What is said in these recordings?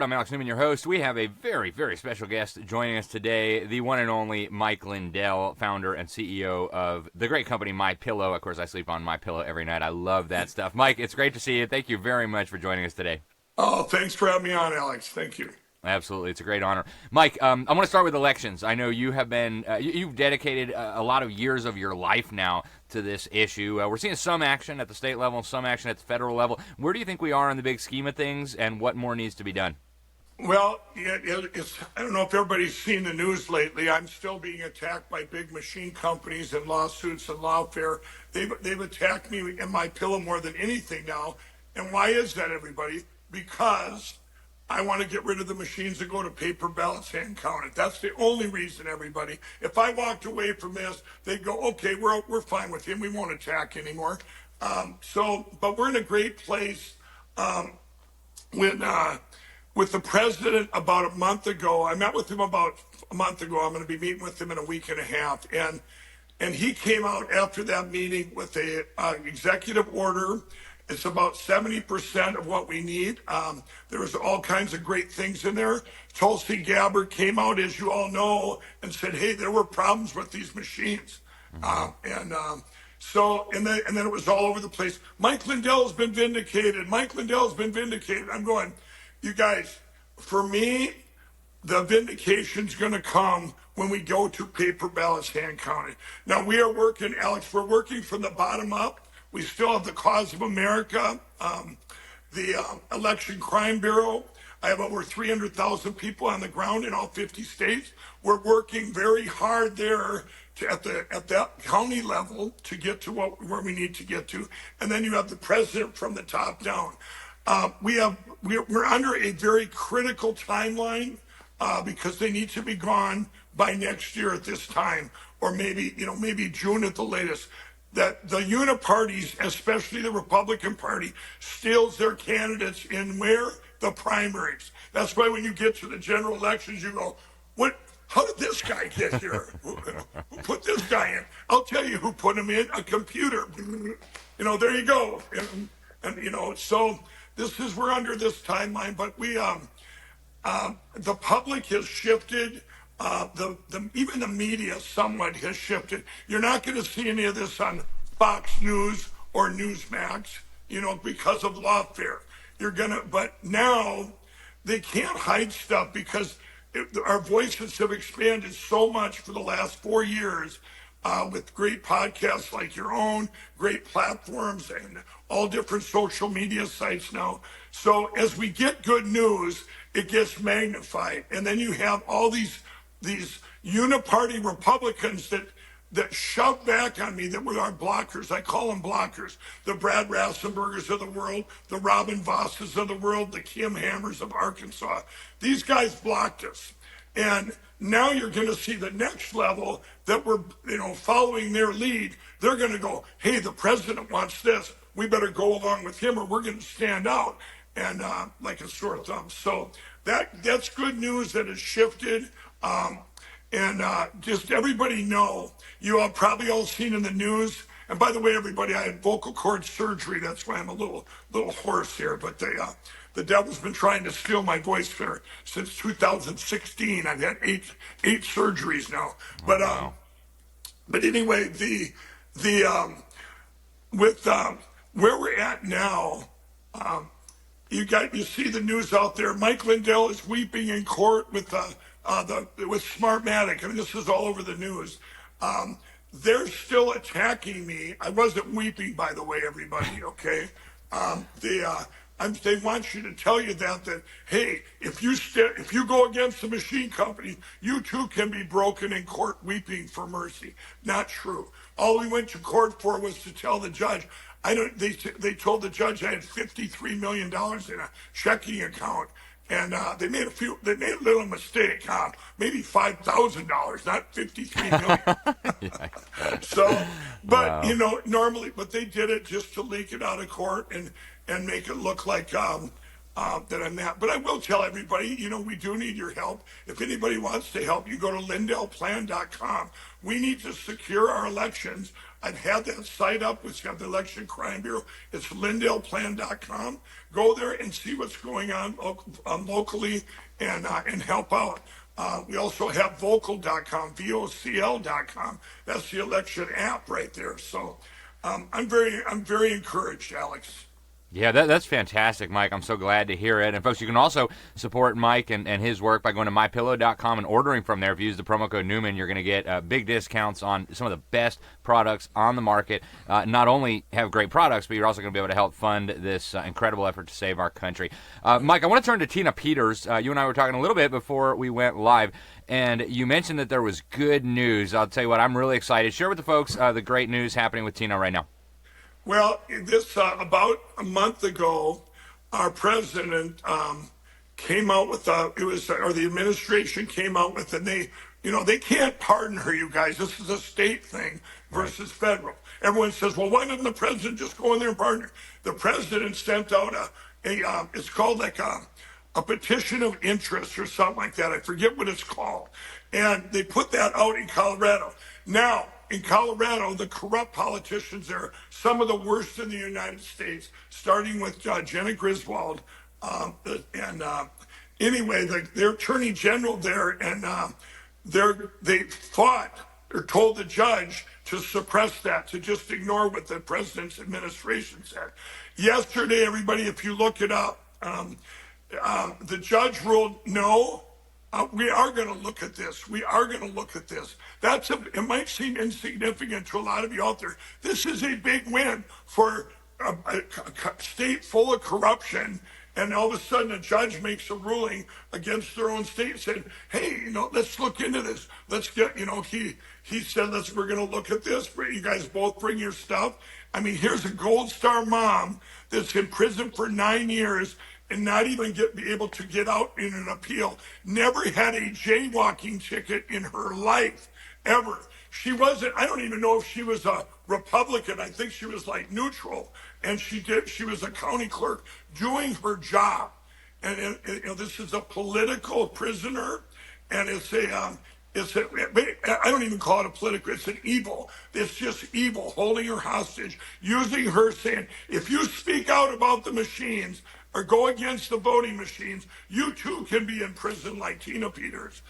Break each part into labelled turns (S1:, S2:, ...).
S1: I'm Alex Newman, your host. We have a very, very special guest joining us today, the one and only Mike Lindell, founder and CEO of the great company MyPillow. Of course, I sleep on MyPillow every night. I love that stuff. Mike, it's great to see you. Thank you very much for joining us today.
S2: Oh, thanks for having me on, Alex. Thank you.
S1: Absolutely. It's a great honor. Mike, I want to start with elections. I know you have been, you've dedicated a lot of years of your life now to this issue. We're seeing some action at the state level, some action at the federal level. Where do you think we are in the big scheme of things, and what more needs to be done?
S2: Well, I don't know if everybody's seen the news lately. I'm still being attacked by big machine companies and lawsuits and lawfare. They've attacked me and MyPillow more than anything now. And why is that, everybody? Because I want to get rid of the machines that go to paper ballots, hand counted. That's the only reason, everybody. If I walked away from this, they'd go, okay, we're fine with him. We won't attack anymore. But we're in a great place with the president about a month ago. I met with him about a month ago. I'm going to be meeting with him in a week and a half. And he came out after that meeting with a executive order. It's about 70% of what we need. There was all kinds of great things in there. Tulsi Gabbard came out, as you all know, and said, hey, there were problems with these machines. And then it was all over the place. Mike Lindell's been vindicated. Mike Lindell's been vindicated. I'm going, you guys, for me, the vindication's going to come when we go to paper ballots, hand counted. Now, we are working, Alex, we're working from the bottom up. We still have the Cause of America, the Election Crime Bureau. I have over 300,000 people on the ground in all 50 states. We're working very hard there at that county level to get to where we need to get to. And then you have the president from the top down. We're under a very critical timeline because they need to be gone by next year at this time, or maybe June at the latest. That the Uniparties, especially the Republican Party, steals their candidates in where? The primaries. That's why when you get to the general elections, you go, what? How did this guy get here? Who put this guy in? I'll tell you who put him in, a computer. There you go. And so we're under this timeline, but the public has shifted. Even the media somewhat has shifted. You're not going to see any of this on Fox News or Newsmax, because of lawfare. But now they can't hide stuff because our voices have expanded so much for the last 4 years with great podcasts like your own, great platforms, and all different social media sites now. So as we get good news, it gets magnified. And then you have all these Uniparty Republicans that shove back on me that were our blockers. I call them blockers. The Brad Rassenbergers of the world, the Robin Vosses of the world, the Kim Hammers of Arkansas. These guys blocked us. And now you're going to see the next level that we're following their lead. They're going to go, hey, the president wants this. We better go along with him or we're going to stand out. And like a sore thumb. So that's good news that has shifted. Just everybody know, you all probably all seen in the news. And by the way, everybody, I had vocal cord surgery. That's why I'm a little hoarse here. But the devil's been trying to steal my voice there since 2016. I've had eight surgeries now. But
S1: wow.
S2: But anyway, with where we're at now, you see the news out there. Mike Lindell is weeping in court with Smartmatic. I mean, this is all over the news. They're still attacking me. I wasn't weeping, by the way, everybody. Okay, they want you to tell you that hey, if you go against the machine company, you too can be broken in court, weeping for mercy. Not true. All we went to court for was to tell the judge. They told the judge I had $53 million in a checking account, and they made a little mistake, maybe $5,000, not $53 million. So, but
S1: wow.
S2: normally, but they did it just to leak it out of court and make it look like that I'm at. But I will tell everybody, we do need your help. If anybody wants to help, you go to lindellplan.com. We need to secure our elections. I've had that site up, which got the Election Crime Bureau. It's lindellplan.com. Go there and see what's going on locally and help out. We also have vocal.com, VOCL.com. That's the election app right there. So I'm very encouraged, Alex.
S1: Yeah, that's fantastic, Mike. I'm so glad to hear it. And folks, you can also support Mike and his work by going to MyPillow.com and ordering from there. If you use the promo code Newman, you're going to get big discounts on some of the best products on the market. Not only have great products, but you're also going to be able to help fund this incredible effort to save our country. Mike, I want to turn to Tina Peters. You and I were talking a little bit before we went live, and you mentioned that there was good news. I'll tell you what, I'm really excited. Share with the folks the great news happening with Tina right now.
S2: Well, this about a month ago, our president came out with or the administration came out with, and they can't pardon her, you guys. This is a state thing versus federal. Everyone says, well, why didn't the president just go in there and pardon her? The president sent out it's called like a petition of interest or something like that. I forget what it's called. And they put that out in Colorado. Now, in Colorado, the corrupt politicians there, some of the worst in the United States, starting with Jenna Griswold. Anyway, their attorney general there, and they fought or told the judge to suppress that, to just ignore what the president's administration said. Yesterday, everybody, if you look it up, the judge ruled no. We are going to look at this. We are going to look at this. It might seem insignificant to a lot of you out there. This is a big win for a state full of corruption. And all of a sudden, a judge makes a ruling against their own state, saying, "Hey, let's look into this. Let's get, he said, we're going to look at this. You guys both bring your stuff." I mean, here's a Gold Star mom that's in prison for 9 years and not even be able to get out in an appeal. Never had a jaywalking ticket in her life, ever. She wasn't, I don't even know if she was a Republican. I think she was like neutral. And she was a county clerk doing her job. And this is a political prisoner. And I don't even call it a political, it's an evil. It's just evil, holding her hostage, using her, saying, if you speak out about the machines or go against the voting machines, you too can be in prison like Tina Peters.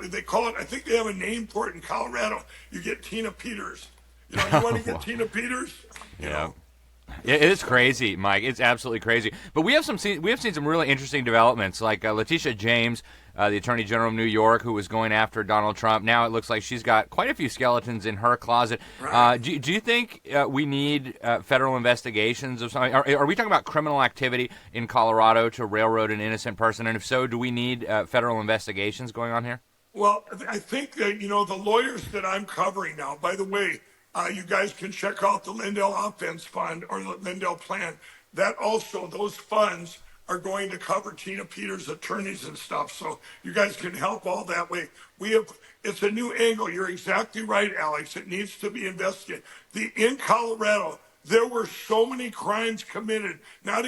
S2: They call it, I think they have a name for it in Colorado. You get Tina Peters. You want to get Tina Peters?
S1: Yeah. It is crazy, Mike. It's absolutely crazy. But we have seen some really interesting developments, like Letitia James, the Attorney General of New York, who was going after Donald Trump. Now it looks like she's got quite a few skeletons in her closet.
S2: Right.
S1: Do you think we need federal investigations of something? Are we talking about criminal activity in Colorado to railroad an innocent person? And if so, do we need federal investigations going on here?
S2: Well, I think that, the lawyers that I'm covering now, by the way, you guys can check out the Lindell Offense Fund or the Lindell Plan. That also, those funds are going to cover Tina Peters' attorneys and stuff. So you guys can help all that way. It's a new angle. You're exactly right, Alex. It needs to be investigated. In Colorado, there were so many crimes committed, not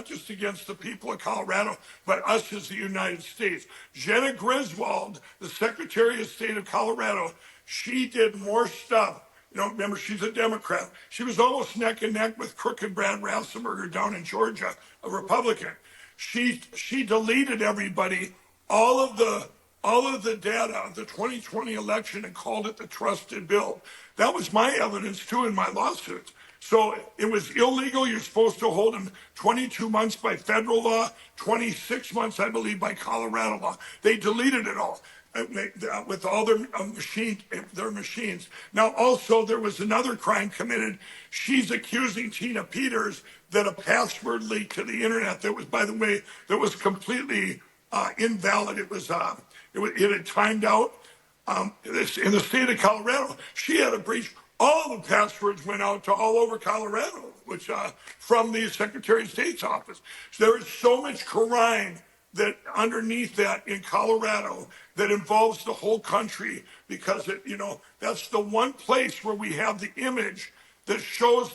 S2: just against the people of Colorado, but us as the United States. Jenna Griswold, the Secretary of State of Colorado, she did more stuff. Remember, she's a Democrat. She was almost neck and neck with Crooked Brad Raffensperger down in Georgia, a Republican. She deleted everybody, all of the data of the 2020 election, and called it the trusted bill. That was my evidence too in my lawsuits. So it was illegal. You're supposed to hold them 22 months by federal law, 26 months, I believe, by Colorado law. They deleted it all with all their machines. Now, also, there was another crime committed. She's accusing Tina Peters that a password leaked to the internet that was, by the way, that was completely invalid. It had timed out. In the state of Colorado, she had a breach. All the passwords went out to all over Colorado, which from the Secretary of State's office. So there is so much crime that underneath that in Colorado that involves the whole country, because that's the one place where we have the image that shows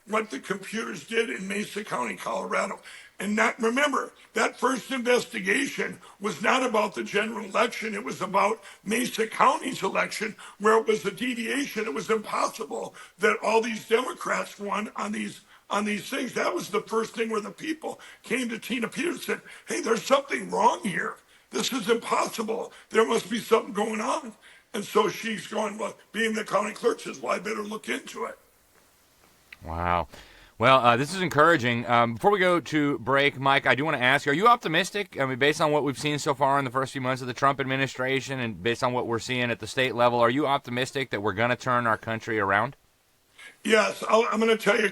S2: what the computers did in Mesa County, Colorado. And not remember, that first investigation was not about the general election. It was about Mesa County's election, where it was a deviation. It was impossible that all these Democrats won on these things. That was the first thing where the people came to Tina Peters and said, hey, there's something wrong here. This is impossible. There must be something going on. And so she's going, well, being the county clerk says, well, I better look into it.
S1: Wow. Well, this is encouraging. Before we go to break, Mike, I do want to ask, are you optimistic? I mean, based on what we've seen so far in the first few months of the Trump administration and based on what we're seeing at the state level, are you optimistic that we're going to turn our country around?
S2: Yes, I'm going to tell you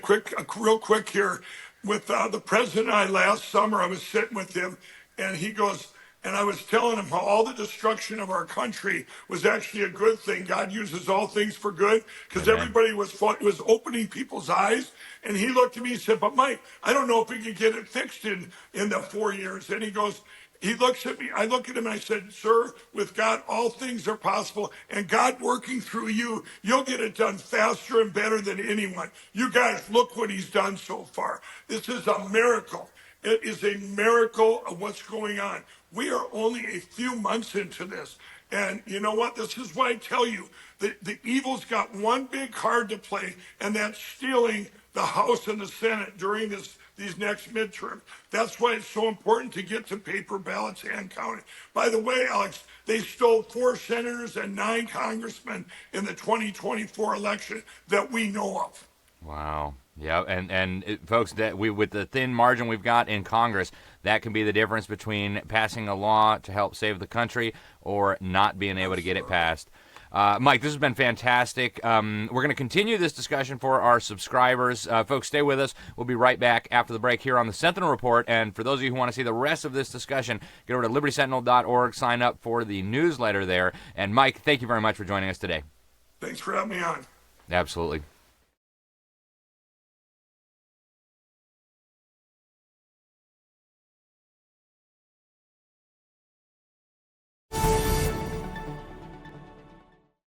S2: real quick here. With the president and I last summer, I was sitting with him, and he goes, and I was telling him how all the destruction of our country was actually a good thing. God uses all things for good, because everybody was opening people's eyes. And he looked at me and said, but Mike, I don't know if we can get it fixed in the 4 years. And he looks at me, I look at him and I said, sir, with God, all things are possible. And God working through you, you'll get it done faster and better than anyone. You guys, look what he's done so far. This is a miracle. It is a miracle of what's going on. We are only a few months into this. And you know what? This is why I tell you that the evil's got one big card to play, and that's stealing the House and the Senate during these next midterms. That's why it's so important to get to paper ballots and counting. By the way, Alex, they stole 4 senators and 9 congressmen in the 2024 election that we know of.
S1: Wow. Yeah, and folks, that with the thin margin we've got in Congress, that can be the difference between passing a law to help save the country or not being able to get it passed. Mike, this has been fantastic. We're going to continue this discussion for our subscribers. Folks, stay with us. We'll be right back after the break here on the Sentinel Report. And for those of you who want to see the rest of this discussion, get over to libertysentinel.org, sign up for the newsletter there. And Mike, thank you very much for joining us today.
S2: Thanks for having me on.
S1: Absolutely.